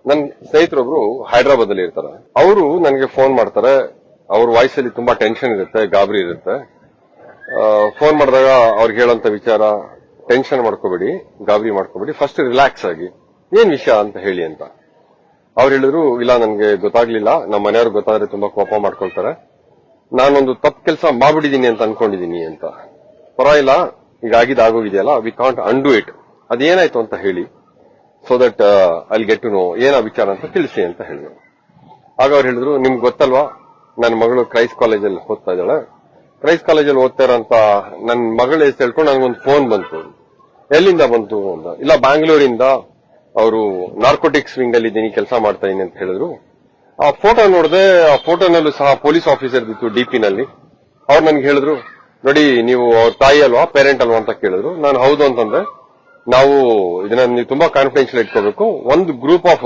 ನನ್ನ ಸ್ನೇಹಿತರೊಬ್ರು ಹೈದರಾಬಾದ್ ಅಲ್ಲಿ ಇರ್ತಾರೆ. ಅವರು ನನಗೆ ಫೋನ್ ಮಾಡ್ತಾರೆ. ಅವ್ರ ವಾಯ್ಸ್ ಅಲ್ಲಿ ತುಂಬಾ ಟೆನ್ಷನ್ ಇರುತ್ತೆ, ಗಾಬರಿ ಇರುತ್ತೆ. ಫೋನ್ ಮಾಡಿದಾಗ ಅವ್ರಿಗೆ ಹೇಳೋಂತ ವಿಚಾರ, ಟೆನ್ಷನ್ ಮಾಡ್ಕೋಬೇಡಿ, ಗಾಬರಿ ಮಾಡ್ಕೋಬೇಡಿ, ಫಸ್ಟ್ ರಿಲ್ಯಾಕ್ಸ್ ಆಗಿ ಏನ್ ವಿಷಯ ಅಂತ ಹೇಳಿ ಅಂತ. ಅವ್ರು ಹೇಳಿದ್ರು, ಇಲ್ಲ ನನ್ಗೆ ಗೊತ್ತಾಗ್ಲಿಲ್ಲ, ನಮ್ಮ ಮನೆಯವ್ರಿಗೆ ಗೊತ್ತಾದ್ರೆ ತುಂಬಾ ಕೋಪ ಮಾಡ್ಕೊಳ್ತಾರೆ, ನಾನೊಂದು ತಪ್ಪು ಕೆಲಸ ಮಾಡ್ಬಿಟ್ಟಿದೀನಿ ಅಂತ ಅನ್ಕೊಂಡಿದೀನಿ ಅಂತ. ಪರವಾಗಿಲ್ಲ, ಈಗ ಆಗೋಗಿದೆಯಲ್ಲ, ವಿ ಕಾಂಟ್ ಅಂಡು ಇಟ್, ಅದೇನಾಯ್ತು ಅಂತ ಹೇಳಿ, ಸೊ ದಟ್ ಅಲ್ಲಿ ಗೆಟ್ ಟು ನೋ ಏನ ವಿಚಾರ ಅಂತ ತಿಳಿಸಿ ಅಂತ ಹೇಳಿದ್ರು. ಆಗ ಅವ್ರು ಹೇಳಿದ್ರು, ನಿಮ್ಗೆ ಗೊತ್ತಲ್ವಾ, ನನ್ನ ಮಗಳು ಕ್ರೈಸ್ಟ್ ಕಾಲೇಜಲ್ಲಿ ಓದ್ತಾ ಇದ್ದಾಳೆ, ಕ್ರೈಸ್ಟ್ ಕಾಲೇಜಲ್ಲಿ ಓದ್ತಾ ಇರೋಂತ ನನ್ನ ಮಗಳ ಹೆಸರು ಹೇಳ್ಕೊಂಡು ನನಗೊಂದು ಫೋನ್ ಬಂತು. ಎಲ್ಲಿಂದ ಬಂತು ಅಂತ. ಇಲ್ಲ, ಬ್ಯಾಂಗ್ಳೂರಿಂದ, ಅವರು ನಾರ್ಕೋಟಿಕ್ಸ್ ವಿಂಗ್ ಅಲ್ಲಿ ಇದ್ದೀನಿ, ಕೆಲಸ ಮಾಡ್ತಾ ಇದೀನಿ ಅಂತ ಹೇಳಿದ್ರು. ಆ ಫೋಟೋ ನೋಡಿದೆ, ಆ ಫೋಟೋನಲ್ಲೂ ಸಹ ಪೊಲೀಸ್ ಆಫೀಸರ್ ಇತ್ತು ಡಿಪಿನಲ್ಲಿ. ಅವ್ರು ನನ್ಗೆ ಹೇಳಿದ್ರು, ನೋಡಿ ನೀವು ಅವ್ರ ತಾಯಿ ಅಲ್ವಾ, ಪೇರೆಂಟ್ ಅಲ್ವಾ ಅಂತ ಕೇಳಿದ್ರು. ನಾನು ಹೌದು ಅಂತಂದ್ರೆ, ನಾವು ಇದನ್ನ ನೀವು ತುಂಬಾ ಕಾನ್ಫಿಡೆನ್ಷಿಯಲ್ ಇಟ್ಕೋಬೇಕು, ಒಂದು ಗ್ರೂಪ್ ಆಫ್